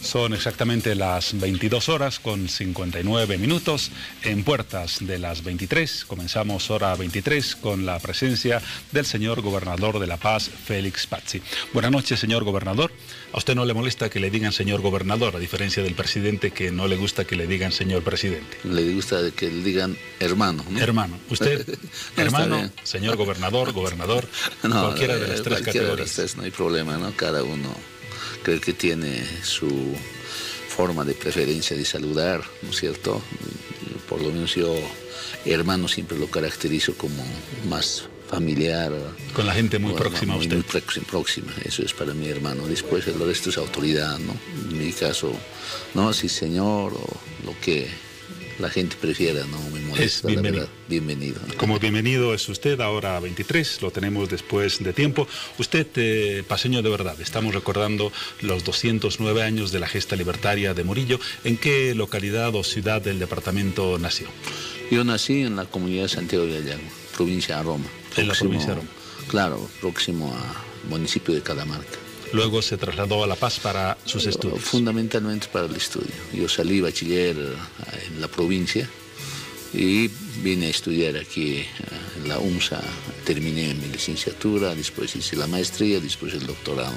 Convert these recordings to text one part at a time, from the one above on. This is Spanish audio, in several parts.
Son exactamente las 22 horas con 59 minutos. En puertas de las 23, comenzamos hora 23 con la presencia del señor gobernador de La Paz, Félix Pazzi. Buenas noches, señor gobernador. ¿A usted no le molesta que le digan señor gobernador, a diferencia del presidente que no le gusta que le digan señor presidente? Le gusta que le digan hermano, ¿no? Hermano. ¿Usted, no, hermano, señor gobernador, gobernador, no, cualquiera de las tres categorías? De las tres, no hay problema, ¿no? Cada uno creo que tiene su forma de preferencia de saludar, ¿no es cierto? Por lo menos yo, hermano, siempre lo caracterizo como más familiar. Con la gente muy próxima a usted. Muy próxima, eso es para mi hermano. Después el resto es autoridad, ¿no? En mi caso, no, sí señor, o lo que la gente prefiera, no me molesta. Es bienvenido. La verdad, bienvenido. Como bienvenido es usted, ahora 23, lo tenemos después de tiempo. Usted, paseño de verdad, estamos recordando los 209 años de la gesta libertaria de Murillo. ¿En qué localidad o ciudad del departamento nació? Yo nací en la comunidad de Santiago de Ayago, provincia de Roma. En la provincia de Roma. Claro, próximo al municipio de Catamarca. Luego se trasladó a La Paz para sus estudios. Fundamentalmente para el estudio. Yo salí bachiller en la provincia y vine a estudiar aquí en la UMSA. Terminé mi licenciatura, después hice la maestría, después el doctorado.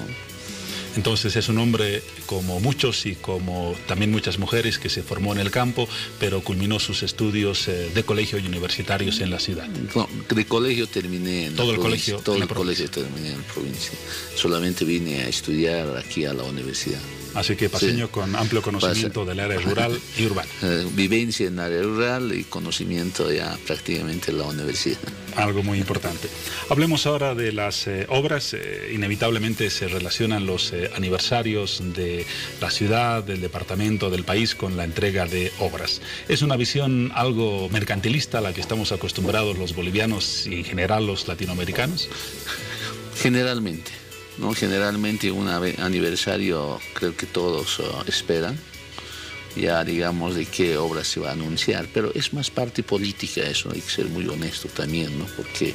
Entonces es un hombre como muchos y como también muchas mujeres que se formó en el campo, pero culminó sus estudios de colegio y universitarios en la ciudad. No, de colegio terminé en todo la el provincia. colegio. Todo el colegio terminé en la provincia. Solamente vine a estudiar aquí a la universidad. Así que paseño, sí, con amplio conocimiento del área rural y urbana. Vivencia en área rural y conocimiento ya prácticamente en la universidad. Algo muy importante. Hablemos ahora de las obras. Inevitablemente se relacionan los aniversarios de la ciudad, del departamento, del país con la entrega de obras. Es una visión algo mercantilista a la que estamos acostumbrados los bolivianos y en general los latinoamericanos. Generalmente. ¿No? Generalmente un aniversario creo que todos esperan, ya digamos de qué obra se va a anunciar, pero es más parte política eso, hay que ser muy honesto también, ¿no? Porque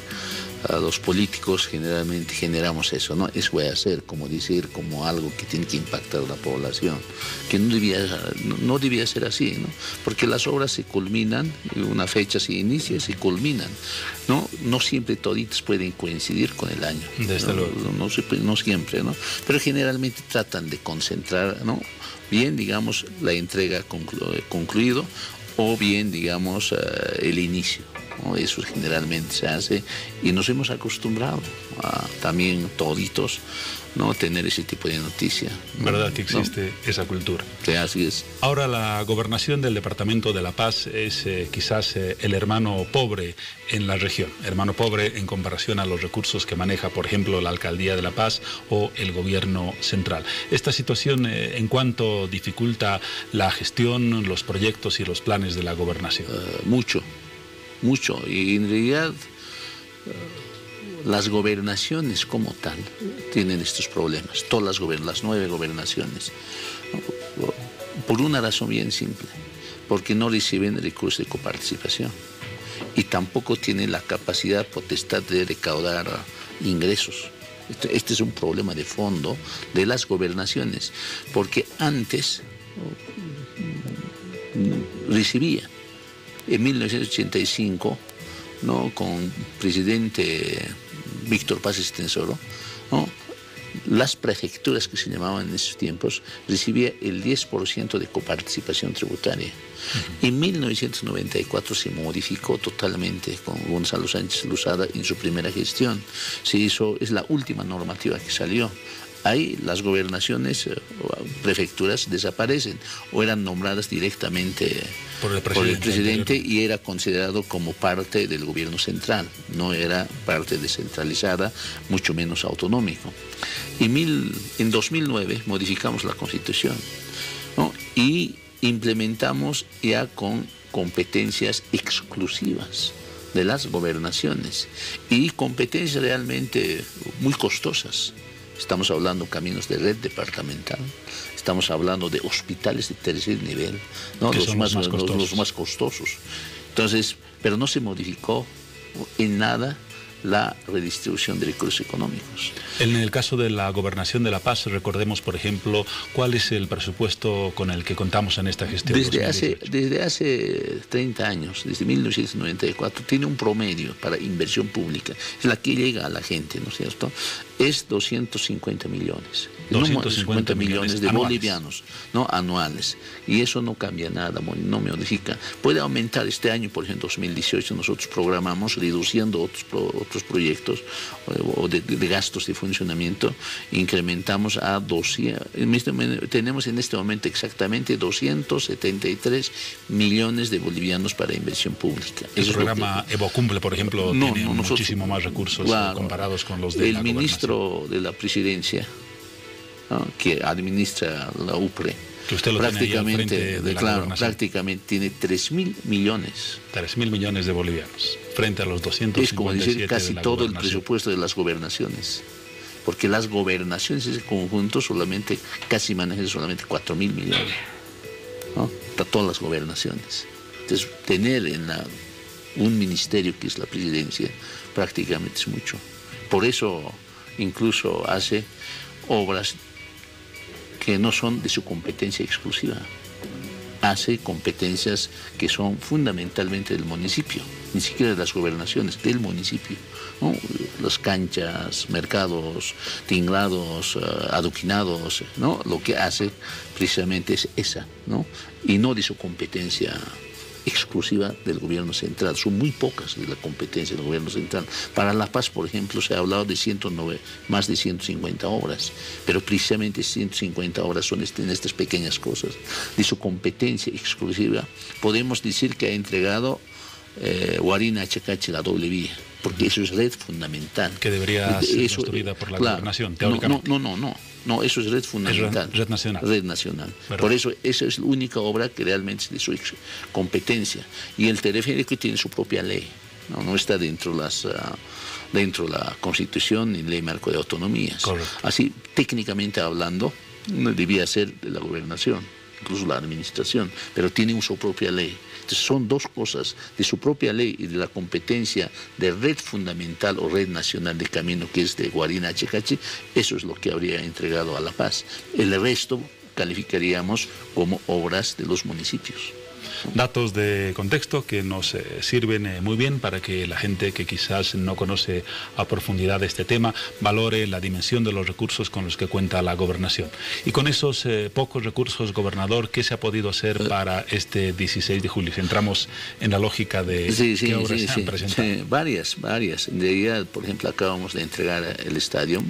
los políticos generalmente generamos eso, ¿no? Eso voy a hacer, como decir, como algo que tiene que impactar a la población, que no debía ser así, ¿no? Porque las obras se culminan, una fecha se inicia y se culminan, ¿no? No siempre toditos pueden coincidir con el año. Desde luego. No siempre, ¿no? Pero generalmente tratan de concentrar, ¿no? Bien, digamos, la entrega concluido o bien, digamos, el inicio, ¿no? Eso generalmente se hace y nos hemos acostumbrado a también toditos, ¿no? Tener ese tipo de noticia, ¿no? ¿Verdad que existe esa cultura? Sí, así es. Ahora la gobernación del departamento de La Paz es quizás el hermano pobre en la región, hermano pobre en comparación a los recursos que maneja, por ejemplo, la alcaldía de La Paz o el gobierno central. Esta situación, ¿en cuánto dificulta la gestión, los proyectos y los planes de la gobernación? Mucho, y en realidad las gobernaciones como tal tienen estos problemas, todas las 9 gobernaciones, por una razón bien simple, porque no reciben recursos de coparticipación y tampoco tienen la capacidad, potestad de recaudar ingresos. Este es un problema de fondo de las gobernaciones, porque antes recibía. En 1985, ¿no? Con presidente Víctor Paz Estenssoro, ¿no? Las prefecturas que se llamaban en esos tiempos recibía el 10% de coparticipación tributaria. En 1994 se modificó totalmente con Gonzalo Sánchez Luzada en su primera gestión. Se hizo, es la última normativa que salió. Ahí las gobernaciones, prefecturas desaparecen o eran nombradas directamente por el presidente y era considerado como parte del gobierno central, no era parte descentralizada, mucho menos autonómico. En 2009 modificamos la Constitución, ¿no? Y implementamos ya con competencias exclusivas de las gobernaciones y competencias realmente muy costosas. Estamos hablando de caminos de red departamental, estamos hablando de hospitales de tercer nivel, ¿no? Los más costosos. Entonces, pero no se modificó en nada la redistribución de recursos económicos. En el caso de la Gobernación de La Paz, recordemos, por ejemplo, ¿cuál es el presupuesto con el que contamos en esta gestión? Desde hace 30 años, desde 1994, tiene un promedio para inversión pública, es la que llega a la gente, ¿no es cierto? Es 250 millones. 250 millones de anuales. bolivianos, ¿no? Anuales. Y eso no cambia nada, no modifica. Puede aumentar este año, por ejemplo, 2018, nosotros programamos reduciendo otros proyectos o de gastos de funcionamiento, incrementamos a 200, tenemos en este momento exactamente 273 millones de bolivianos para inversión pública. El programa Evocumple, por ejemplo, tiene muchísimo más recursos, claro, comparados con los de la Gobernación. El ministro de la Presidencia, ¿no?, que administra la UPRE, que usted lo prácticamente tiene ahí al frente de la Gobernación, prácticamente tiene 3.000 millones. 3.000 millones de bolivianos, frente a los 257. Es como decir casi todo el presupuesto de las gobernaciones. Porque las gobernaciones, ese conjunto, solamente casi manejan solamente 4.000 millones, ¿no? Para todas las gobernaciones. Entonces, tener un ministerio que es la presidencia, prácticamente es mucho. Por eso, incluso hace obras que no son de su competencia exclusiva. Hace competencias que son fundamentalmente del municipio, ni siquiera de las gobernaciones, del municipio, ¿no? Las canchas, mercados, tinglados, adoquinados, ¿no? Lo que hace precisamente es esa, ¿no? Y no de su competencia exclusiva del gobierno central. Son muy pocas de la competencia del gobierno central. Para La Paz, por ejemplo, se ha hablado de más de 150 obras, pero precisamente 150 obras son en estas pequeñas cosas. De su competencia exclusiva, podemos decir que ha entregado Guarina Achacachi la doble vía, porque eso es red fundamental. Que debería ser construida por la gobernación, teóricamente. No, eso es red fundamental. Es red nacional. Red nacional. ¿Verdad? Por eso, esa es la única obra que realmente es de su competencia. Y el teleférico tiene su propia ley. No está dentro de la Constitución ni ley marco de autonomías. Correcto. Así, técnicamente hablando, no debía ser de la gobernación, incluso la administración, pero tiene su propia ley. Entonces son dos cosas, de su propia ley y de la competencia de red fundamental o red nacional de camino, que es de Guarina Achacachi. Eso es lo que habría entregado a La Paz. El resto calificaríamos como obras de los municipios. Datos de contexto que nos sirven muy bien para que la gente que quizás no conoce a profundidad este tema valore la dimensión de los recursos con los que cuenta la gobernación. Y con esos pocos recursos, gobernador, ¿qué se ha podido hacer para este 16 de julio? Si entramos en la lógica de qué obras se han presentado. Sí, varias. De ahí, por ejemplo, acabamos de entregar el estadio,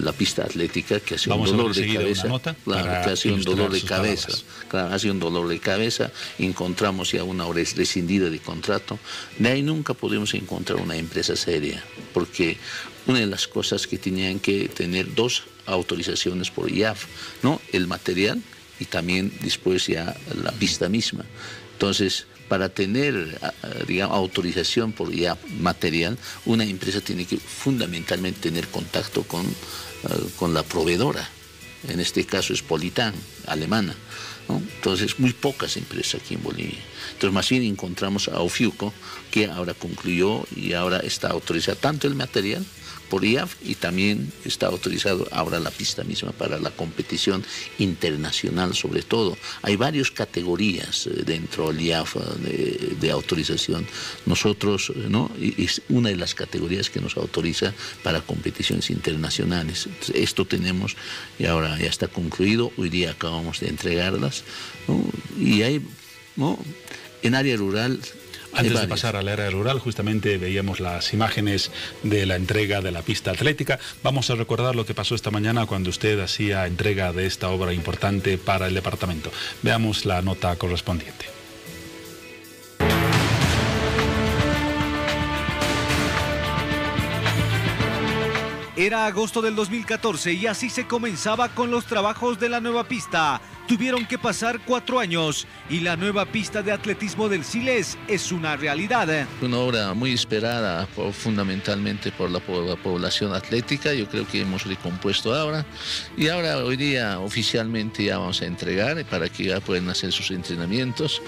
la pista atlética, que ha sido un dolor de cabeza. Claro, que ha sido un dolor de cabeza. Claro, ha sido un dolor de cabeza. Encontramos ya una hora rescindida de contrato. De ahí nunca pudimos encontrar una empresa seria, porque una de las cosas que tenían que tener 2 autorizaciones por IAF, ¿no? El material y también después ya la pista misma. Entonces, para tener, digamos, autorización por ya material, una empresa tiene que fundamentalmente tener contacto con la proveedora. En este caso es Politan, alemana, ¿no? Entonces, muy pocas empresas aquí en Bolivia. Entonces, más bien encontramos a Ofiuco, que ahora concluyó y ahora está autorizado tanto el material por IAF y también está autorizado ahora la pista misma para la competición internacional, sobre todo. Hay varias categorías dentro del IAF de autorización. Nosotros, ¿no?, es una de las categorías que nos autoriza para competiciones internacionales. Entonces, esto tenemos y ahora ya está concluido. Hoy día acabamos de entregarlas, ¿no? Y hay, ¿no?, en área rural. Antes de pasar al área rural, justamente veíamos las imágenes de la entrega de la pista atlética. Vamos a recordar lo que pasó esta mañana cuando usted hacía entrega de esta obra importante para el departamento. Veamos la nota correspondiente. Era agosto del 2014 y así se comenzaba con los trabajos de la nueva pista. Tuvieron que pasar 4 años y la nueva pista de atletismo del Siles es una realidad. Una obra muy esperada fundamentalmente por la población atlética. Yo creo que hemos recompuesto ahora. Y ahora hoy día oficialmente ya vamos a entregar para que ya puedan hacer sus entrenamientos,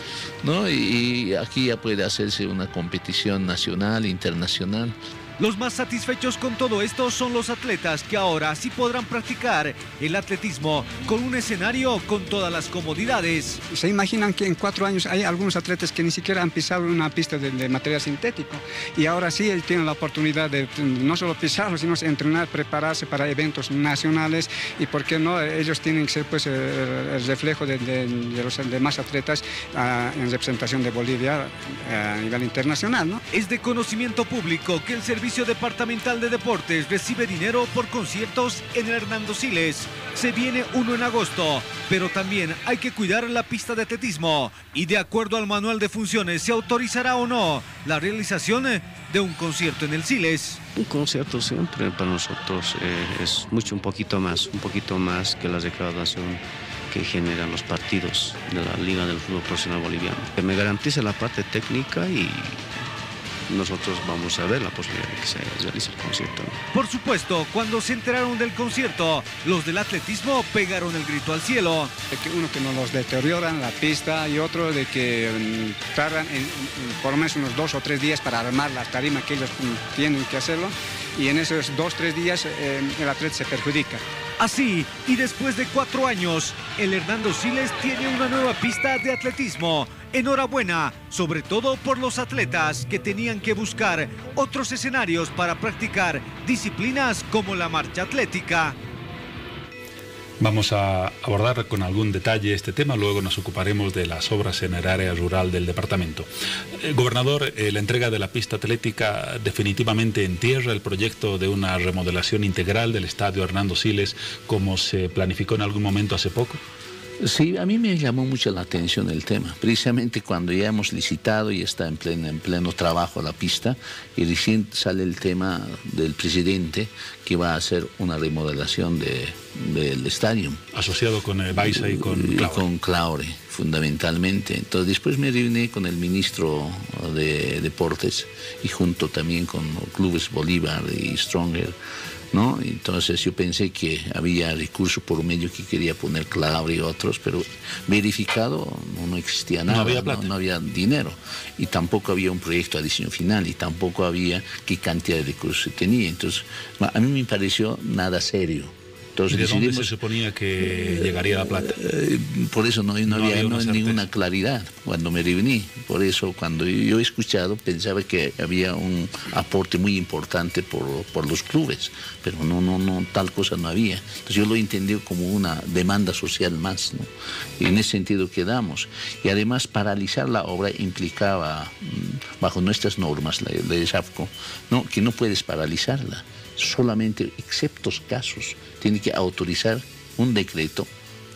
¿no? Y aquí ya puede hacerse una competición nacional, internacional. Los más satisfechos con todo esto son los atletas que ahora sí podrán practicar el atletismo con un escenario con todas las comodidades. Se imaginan que en 4 años hay algunos atletas que ni siquiera han pisado una pista de material sintético y ahora sí tienen la oportunidad de no solo pisarlo, sino entrenar, prepararse para eventos nacionales y por qué no, ellos tienen que ser pues el reflejo de los demás atletas en representación de Bolivia a nivel internacional, ¿no? Es de conocimiento público que el Servicio Departamental de Deportes recibe dinero por conciertos en el Hernando Siles. Se viene uno en agosto, pero también hay que cuidar la pista de atletismo y de acuerdo al manual de funciones se autorizará o no la realización de un concierto en el Siles. Un concierto siempre para nosotros es un poquito más que la recaudación que generan los partidos de la Liga del Fútbol Profesional Boliviano. Que me garantice la parte técnica y nosotros vamos a ver la posibilidad de que se realice el concierto. Por supuesto, cuando se enteraron del concierto, los del atletismo pegaron el grito al cielo. Uno que nos los deterioran la pista y otro de que tardan por lo menos unos 2 o 3 días para armar la tarima que ellos tienen que hacerlo y en esos 2 o 3 días el atleta se perjudica. Así, y después de 4 años, el Hernando Siles tiene una nueva pista de atletismo. Enhorabuena, sobre todo por los atletas que tenían que buscar otros escenarios para practicar disciplinas como la marcha atlética. Vamos a abordar con algún detalle este tema, luego nos ocuparemos de las obras en el área rural del departamento. Gobernador, la entrega de la pista atlética definitivamente entierra el proyecto de una remodelación integral del estadio Hernando Siles, como se planificó en algún momento hace poco. Sí, a mí me llamó mucho la atención el tema, precisamente cuando ya hemos licitado y está en pleno trabajo la pista y recién sale el tema del presidente que va a hacer una remodelación del estadio. Asociado con Baiza y con Claure. Con Claure, fundamentalmente. Entonces después me reuní con el ministro de Deportes y junto también con clubes Bolívar y Stronger, ¿no? Entonces yo pensé que había recursos por medio que quería poner Claure y otros, pero verificado no existía nada, no había dinero y tampoco había un proyecto a diseño final y tampoco había qué cantidad de recursos se tenía. Entonces a mí me pareció nada serio. Entonces, ¿y de dónde se suponía que llegaría la plata? Por eso no había ninguna claridad cuando me reuní. Por eso cuando yo he escuchado pensaba que había un aporte muy importante por los clubes, pero no, tal cosa no había. Entonces yo lo he entendido como una demanda social más, ¿no? Y en ese sentido quedamos. Y además paralizar la obra implicaba, bajo nuestras normas, la de SAFCO, ¿no? Que no puedes paralizarla. Solamente, exceptos casos, tiene que autorizar un decreto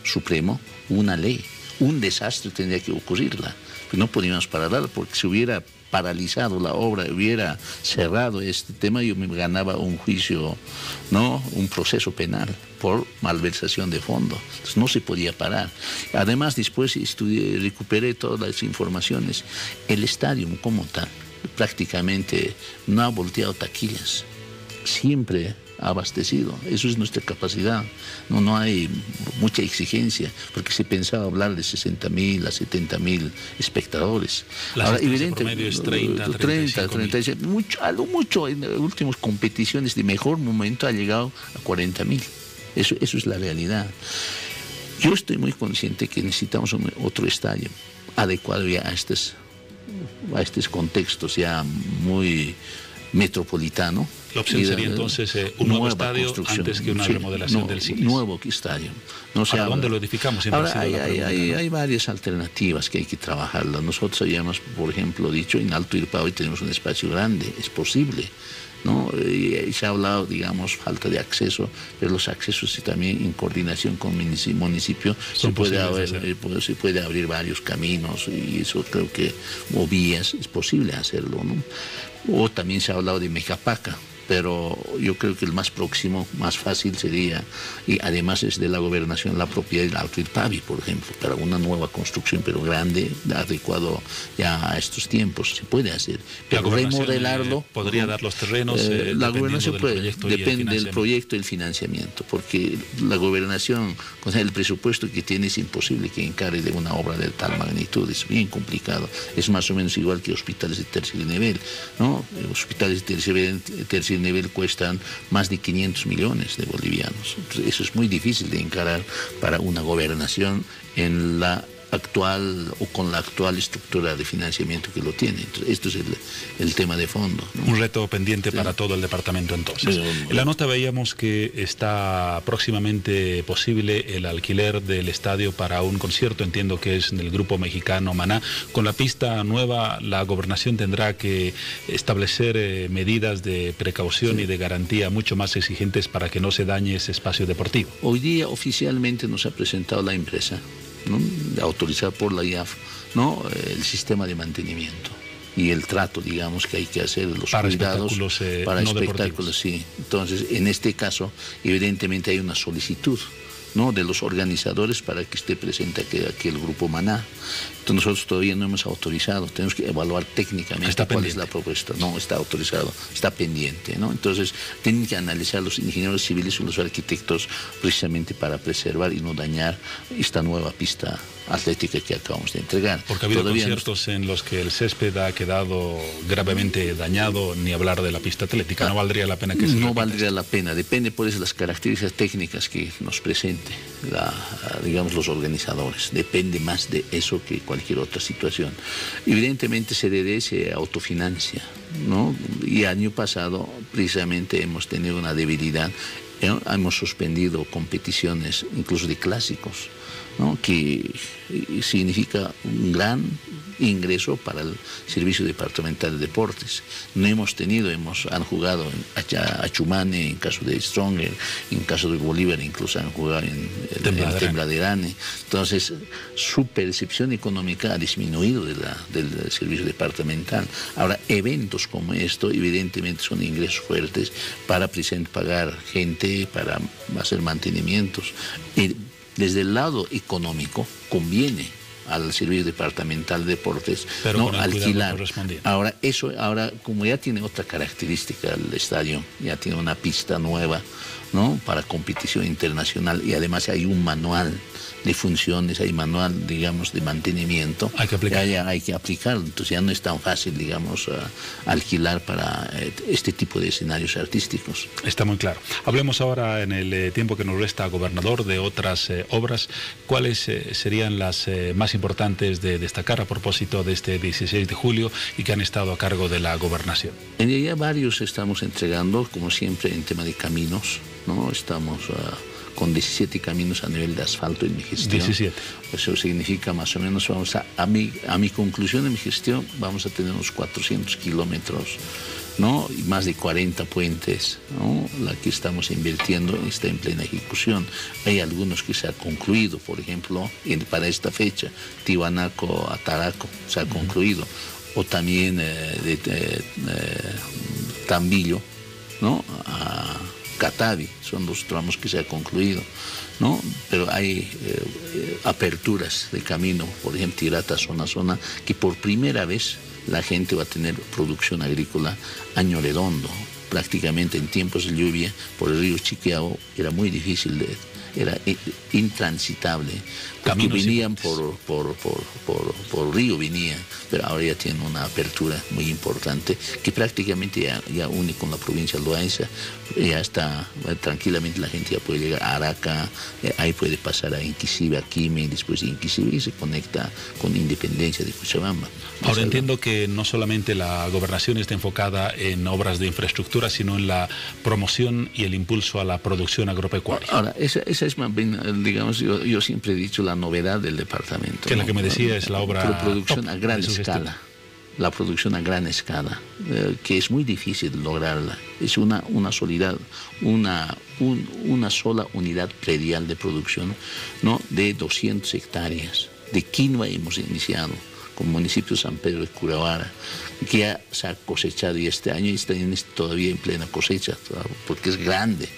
supremo, una ley. Un desastre tendría que ocurrirla. Pues no podíamos pararla porque si hubiera paralizado la obra, hubiera cerrado este tema, yo me ganaba un juicio, ¿no? Un proceso penal por malversación de fondos. Entonces no se podía parar. Además, después recuperé todas las informaciones. El estadio como tal prácticamente no ha volteado taquillas. Siempre abastecido, eso es nuestra capacidad, no hay mucha exigencia, porque se pensaba hablar de 60.000 a 70.000 espectadores. Ahora, evidentemente, es 30, 35, a lo mucho en las últimas competiciones de mejor momento ha llegado a 40.000, eso es la realidad. Yo estoy muy consciente que necesitamos otro estadio adecuado ya a estos contextos ya muy metropolitano. La opción sería entonces un nuevo estadio antes que una remodelación del Siles. Nuevo estadio. ¿Dónde lo edificamos? Ahora hay varias alternativas que hay que trabajarlas. Nosotros habíamos, por ejemplo, dicho en Alto Irpa hoy tenemos un espacio grande, es posible, ¿no? Y se ha hablado, digamos, falta de acceso, pero los accesos también en coordinación con el municipio se puede abrir varios caminos y eso creo que, o vías, es posible hacerlo, ¿no? O también se ha hablado de Mecapaca, pero yo creo que el más próximo, más fácil sería, y además es de la gobernación, la propiedad del Alto Irpavi, por ejemplo, para una nueva construcción, pero grande, adecuado ya a estos tiempos, se puede hacer. Pero remodelarlo... ¿Podría dar los terrenos? La gobernación depende del proyecto y el financiamiento, porque la gobernación, con el presupuesto que tiene, es imposible que encare de una obra de tal magnitud, es bien complicado. Es más o menos igual que hospitales de tercer nivel, ¿no? Hospitales de tercer nivel cuestan más de 500 millones de bolivianos. Entonces, eso es muy difícil de encarar para una gobernación en la actual o con la actual estructura de financiamiento que lo tiene. Entonces, esto es el tema de fondo, ¿no? Un reto pendiente para todo el departamento entonces. En la nota veíamos que está próximamente posible el alquiler del estadio para un concierto, entiendo que es del grupo mexicano Maná. Con la pista nueva, la gobernación tendrá que establecer medidas de precaución y de garantía mucho más exigentes para que no se dañe ese espacio deportivo. Hoy día oficialmente nos ha presentado la empresa, ¿no?, autorizada por la IAF, ¿no?, el sistema de mantenimiento y el trato, digamos, que hay que hacer, los para cuidados espectáculos, para no espectáculos, sí. Entonces, en este caso, evidentemente hay una solicitud, ¿no?, de los organizadores para que esté presente aquí el grupo Maná. Entonces, nosotros todavía no hemos autorizado, tenemos que evaluar técnicamente cuál es la propuesta. No está autorizado, está pendiente, ¿no? Entonces, tienen que analizar los ingenieros civiles y los arquitectos precisamente para preservar y no dañar esta nueva pista atlética que acabamos de entregar. Porque ha habido conciertos en los que el césped ha quedado gravemente dañado, ni hablar de la pista atlética. ¿No valdría la pena que se repita? No valdría la pena, depende por eso de las características técnicas que nos presente, digamos, los organizadores. Depende más de eso que cualquier otra situación. Evidentemente CDD se autofinancia, ¿no? Y el año pasado precisamente hemos tenido una debilidad, hemos suspendido competiciones incluso de clásicos, ¿no?, que significa un gran ingreso para el Servicio Departamental de Deportes. No hemos tenido, han jugado en Achumane, en caso de Stronger, en caso de Bolívar, incluso han jugado en Tembladerane. Entonces, su percepción económica ha disminuido del Servicio Departamental. Ahora, eventos como esto, evidentemente, son ingresos fuertes para pagar gente, para hacer mantenimientos. Y desde el lado económico, conviene al Servicio Departamental de Deportes, pero no alquilar. Ahora, como ya tiene otra característica el estadio, ya tiene una pista nueva, ¿no?, para competición internacional, y además hay un manual de funciones, hay manual, digamos, de mantenimiento. Hay que aplicar. Hay que aplicarlo, entonces ya no es tan fácil, digamos, alquilar para este tipo de escenarios artísticos. Está muy claro. Hablemos ahora, en el tiempo que nos resta, gobernador, de otras obras. ¿Cuáles serían las más importantes de destacar a propósito de este 16 de julio y que han estado a cargo de la gobernación? En ella varios estamos entregando, como siempre, en tema de caminos, ¿no? Estamos con 17 caminos a nivel de asfalto en mi gestión. 17. Eso significa más o menos, a mi conclusión de mi gestión, vamos a tener unos 400 kilómetros, ¿no?, y más de 40 puentes, ¿no?, la que estamos invirtiendo está en plena ejecución. Hay algunos que se han concluido, por ejemplo, para esta fecha, Tiwanaku a Taraco se ha concluido, o también Tambillo, ¿no?, a Catavi, son los tramos que se ha concluido, ¿no? Pero hay aperturas de camino, por ejemplo, Tirata, zona, que por primera vez la gente va a tener producción agrícola año redondo. Prácticamente en tiempos de lluvia, por el río Chiquiao, era muy difícil, era intransitable, porque venían por río, venían, pero ahora ya tienen una apertura muy importante que prácticamente ya une con la provincia de Loaiza. Ya está, tranquilamente la gente ya puede llegar a Araca, ahí puede pasar a Inquisibe, a Quime, después de Inquisibe, y se conecta con Independencia de Cochabamba. Ahora entiendo que no solamente la gobernación está enfocada en obras de infraestructura, sino en la promoción y el impulso a la producción agropecuaria. Ahora, esa es más bien, digamos, yo siempre he dicho, la novedad del departamento. Que la que me decía es la obra producción a gran escala. La producción a gran escala, que es muy difícil lograrla. Es una sola unidad predial de producción, ¿no?, de 200 hectáreas. De quinoa hemos iniciado, con el municipio de San Pedro de Curahuara, que ya se ha cosechado y este año está todavía en plena cosecha, porque es grande,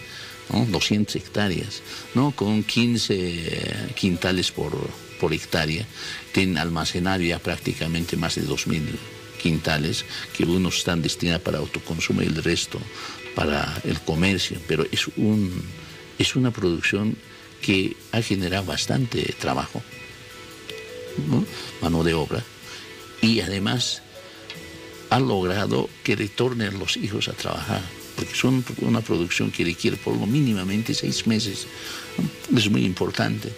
¿no? 200 hectáreas, ¿no? Con 15 quintales por hectárea, tienen almacenado ya prácticamente más de 2.000 quintales, que unos están destinados para autoconsumo y el resto para el comercio, pero es una producción que ha generado bastante trabajo, ¿no? Mano de obra, y además ha logrado que retornen los hijos a trabajar, porque son una producción que requiere por lo mínimamente 6 meses, ¿no? Es muy importante.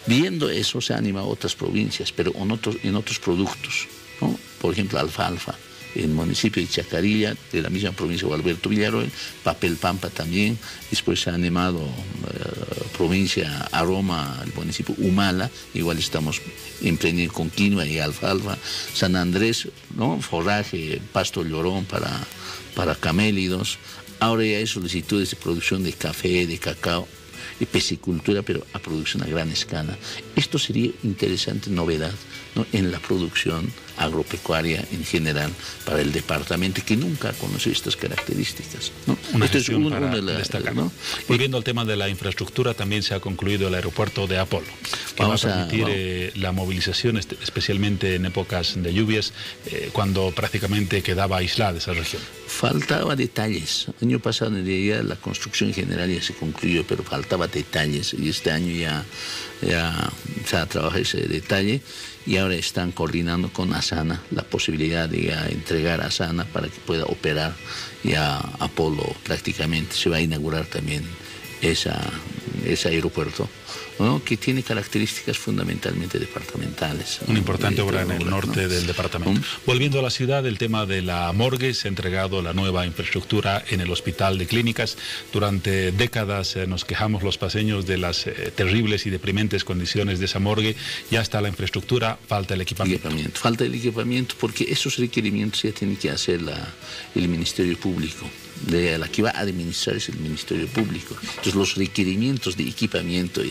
Viendo eso se han animado otras provincias, pero en otros productos, ¿no? Por ejemplo, alfalfa, en el municipio de Chacarilla, de la misma provincia de Alberto Villarroel, papel pampa también, después se ha animado provincia Aroma, el municipio Humala, igual estamos emprendiendo con quinoa y alfalfa, San Andrés, ¿no? Forraje, pasto llorón para camélidos, ahora ya hay solicitudes de producción de café, de cacao, de piscicultura, pero a producción a gran escala. Esto sería interesante novedad, ¿no? En la producción agropecuaria en general para el departamento, que nunca ha conocido estas características, ¿no? Esto es una de las destacar, ¿no? Volviendo al tema de la infraestructura, también se ha concluido el aeropuerto de Apolo, que va a permitir la movilización, especialmente en épocas de lluvias, cuando prácticamente quedaba aislada esa región. Faltaba detalles. El año pasado en realidad la construcción general ya se concluyó, pero faltaba detalles, y este año ya se ha trabajado ese detalle, y ahora están coordinando con Asana la posibilidad de entregar a Asana para que pueda operar ya Apolo prácticamente. Se va a inaugurar también ese aeropuerto, ¿no? Que tiene características fundamentalmente departamentales. Una importante obra en el norte, ¿no? Del departamento. Volviendo a la ciudad, el tema de la morgue, se ha entregado la nueva infraestructura en el Hospital de Clínicas. Durante décadas nos quejamos los paseños de las terribles y deprimentes condiciones de esa morgue. Ya está la infraestructura, falta el equipamiento. Falta el equipamiento, porque esos requerimientos ya tiene que hacer el Ministerio Público. La que va a administrar es el Ministerio Público. Entonces los requerimientos de equipamiento,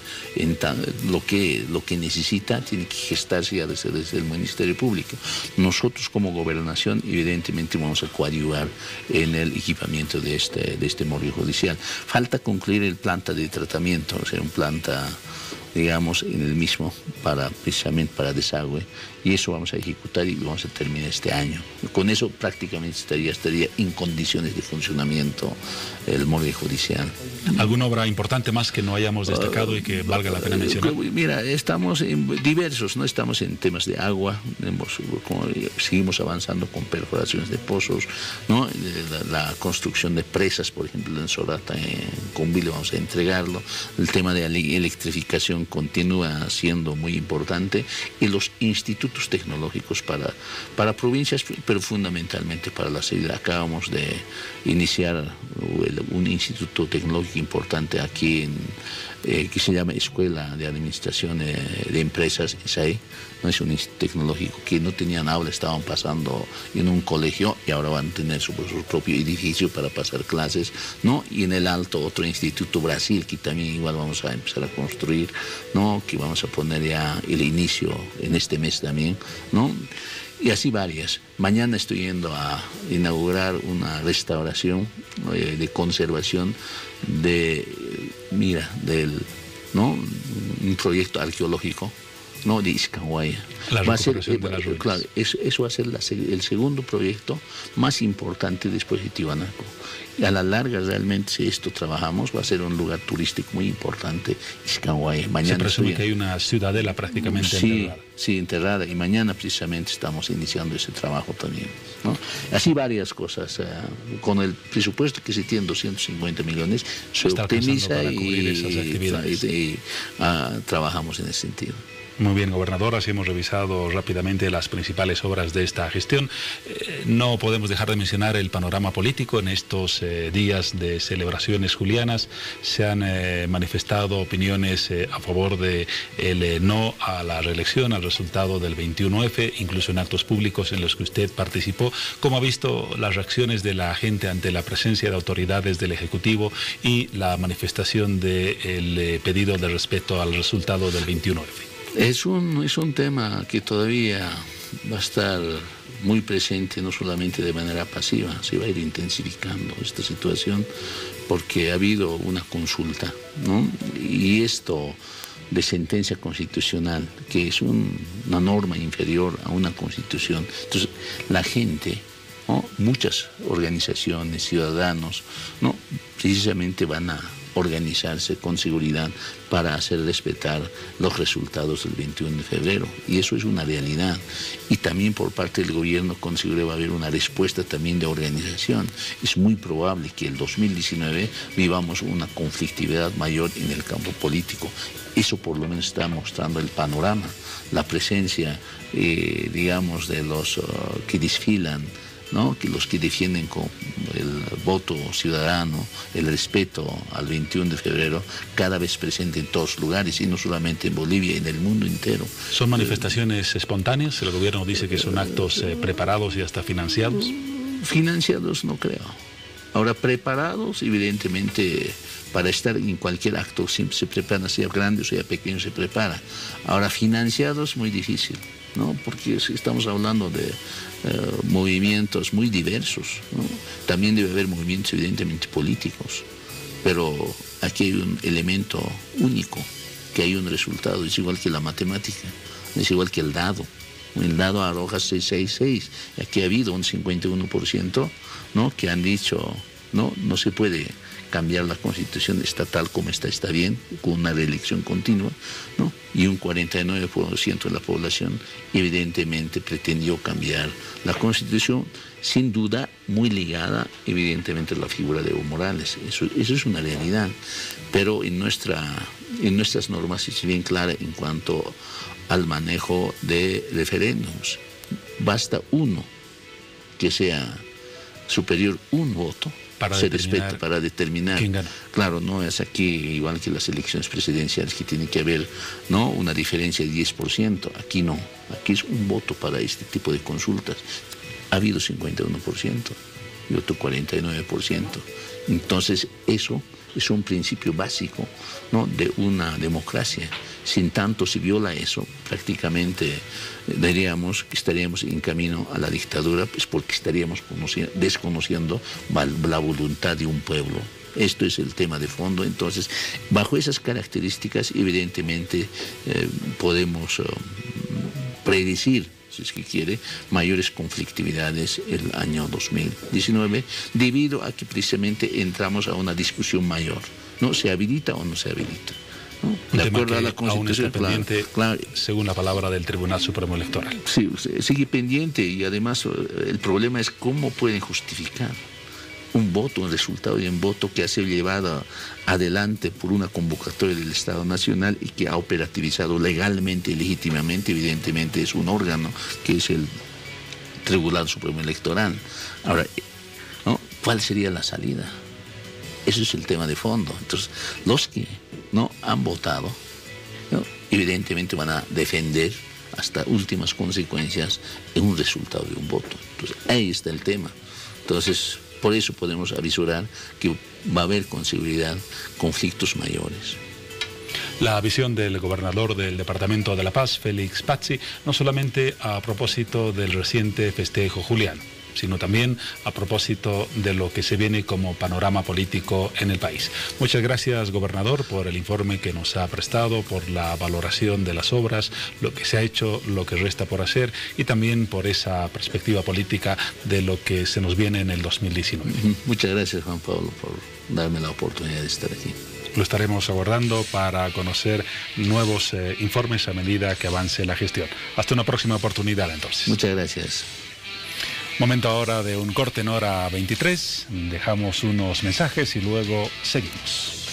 lo que necesita, tiene que gestarse ya desde el Ministerio Público. Nosotros como gobernación evidentemente vamos a coadyuvar en el equipamiento de este morgue judicial. Falta concluir el planta de tratamiento, o sea, un planta, digamos, en el mismo, precisamente para desagüe, y eso vamos a ejecutar y vamos a terminar este año. Con eso prácticamente estaría en condiciones de funcionamiento el morgue judicial. ¿Alguna obra importante más que no hayamos destacado y que valga la pena mencionar? Mira, estamos en diversos, no estamos en temas de agua, seguimos avanzando con perforaciones de pozos, ¿no? La construcción de presas, por ejemplo, en Sorata, en Convile, vamos a entregarlo. El tema de la electrificación continúa siendo muy importante, y los institutos tecnológicos para provincias, pero fundamentalmente para la ciudad. Acabamos de iniciar un instituto tecnológico importante aquí que se llama Escuela de Administración de Empresas, SAE, ¿no? Es un instituto tecnológico que no tenían aula, estaban pasando en un colegio, y ahora van a tener su propio edificio para pasar clases, ¿no? Y en el Alto otro instituto Brasil, que también igual vamos a empezar a construir, ¿no? Que vamos a poner ya el inicio en este mes también, ¿no? Y así varias. Mañana estoy yendo a inaugurar una restauración, ¿no? De conservación ¿no? Un proyecto arqueológico, ¿no? De Iscanguaya. Va a ser, claro, eso va a ser el segundo proyecto más importante después de Tiwanaku. Y a la larga, realmente, si esto trabajamos, va a ser un lugar turístico muy importante, Iscanguaya. Se presume que hay una ciudadela prácticamente enterrada. Sí, enterrada, y mañana precisamente estamos iniciando ese trabajo también, ¿no? Así varias cosas. Con el presupuesto que se tiene, 250 millones, se optimiza y trabajamos en ese sentido. Muy bien, gobernador, así hemos revisado rápidamente las principales obras de esta gestión. No podemos dejar de mencionar el panorama político. En estos días de celebraciones julianas se han manifestado opiniones a favor de el no a la reelección, al resultado del 21F, incluso en actos públicos en los que usted participó. ¿Cómo ha visto las reacciones de la gente ante la presencia de autoridades del Ejecutivo y la manifestación del pedido de respeto al resultado del 21F? Es un tema que todavía va a estar muy presente, no solamente de manera pasiva, se va a ir intensificando esta situación porque ha habido una consulta, ¿no? Y esto de sentencia constitucional, que es una norma inferior a una constitución. Entonces, la gente, ¿no? Muchas organizaciones, ciudadanos, ¿no? Precisamente van a organizarse con seguridad para hacer respetar los resultados del 21 de febrero. Y eso es una realidad. Y también por parte del gobierno con seguridad va a haber una respuesta también de organización. Es muy probable que el 2019 vivamos una conflictividad mayor en el campo político. Eso por lo menos está mostrando el panorama, la presencia, digamos, de los que desfilan, ¿no? Que los que defienden con el voto ciudadano, el respeto al 21 de febrero, cada vez presente en todos lugares, y no solamente en Bolivia, en el mundo entero. ¿Son manifestaciones espontáneas? El gobierno dice que son actos preparados y hasta financiados. Financiados no creo. Ahora, preparados, evidentemente, para estar en cualquier acto siempre se prepara, sea grande o sea pequeño, se prepara. Ahora, financiados, muy difícil, ¿no? Porque estamos hablando de movimientos muy diversos, ¿no? También debe haber movimientos evidentemente políticos, pero aquí hay un elemento único, que hay un resultado, es igual que la matemática, es igual que el dado. El dado arroja 666, aquí ha habido un 51%, ¿no? Que han dicho, no se puede cambiar la Constitución, está tal como está bien, con una reelección continua, ¿no? Y un 49% de la población evidentemente pretendió cambiar la Constitución, sin duda muy ligada evidentemente a la figura de Evo Morales. Eso es una realidad, pero en nuestras normas es bien clara en cuanto al manejo de referéndums. Basta uno que sea superior un voto, se respeta para determinar quién gana. Claro, no es aquí igual que las elecciones presidenciales, que tiene que haber, ¿no?, una diferencia de 10%. Aquí no, aquí es un voto para este tipo de consultas. Ha habido 51% y otro 49%. Entonces eso es un principio básico, ¿no?, de una democracia. Sin tanto se viola eso, prácticamente diríamos que estaríamos en camino a la dictadura, pues porque estaríamos desconociendo la voluntad de un pueblo. Esto es el tema de fondo. Entonces, bajo esas características, evidentemente podemos predecir, si es que quiere, mayores conflictividades el año 2019, debido a que precisamente entramos a una discusión mayor, ¿no? ¿Se habilita o no se habilita? ¿No? De acuerdo a la Constitución, pendiente, claro, según la palabra del Tribunal Supremo Electoral. Sí, sigue pendiente, y además el problema es cómo pueden justificar un voto, un resultado de un voto que ha sido llevado adelante por una convocatoria del Estado Nacional y que ha operativizado legalmente y legítimamente. Evidentemente es un órgano que es el Tribunal Supremo Electoral. Ahora, ¿no?, ¿cuál sería la salida? Ese es el tema de fondo. Entonces, los que no han votado, ¿no?, evidentemente van a defender hasta últimas consecuencias en un resultado de un voto. Entonces, ahí está el tema. Entonces, por eso podemos avisorar que va a haber con seguridad conflictos mayores. La visión del gobernador del Departamento de La Paz, Félix Pazzi, no solamente a propósito del reciente festejo juliano, sino también a propósito de lo que se viene como panorama político en el país. Muchas gracias, gobernador, por el informe que nos ha prestado, por la valoración de las obras, lo que se ha hecho, lo que resta por hacer, y también por esa perspectiva política de lo que se nos viene en el 2019. Muchas gracias, Juan Pablo, por darme la oportunidad de estar aquí. Lo estaremos aguardando para conocer nuevos informes a medida que avance la gestión. Hasta una próxima oportunidad, entonces. Muchas gracias. Momento ahora de un corte en hora 23. Dejamos unos mensajes y luego seguimos.